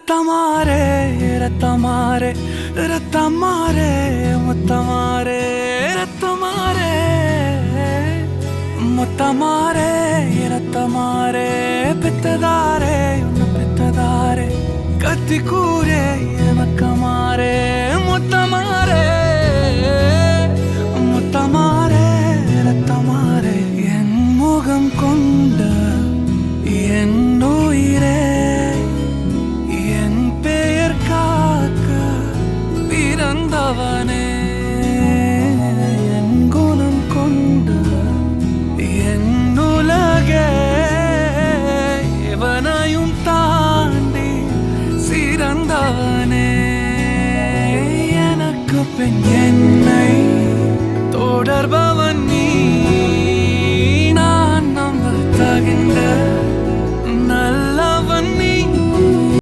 ரத்தமாரே ரத்தமாரே ரத்தமாரே முத்தமாரே ரத்தமாரே முத்தமாரே ரத்தமாரே பெத்ததாரே உன்னை பெத்ததாரே கத்தி கூரே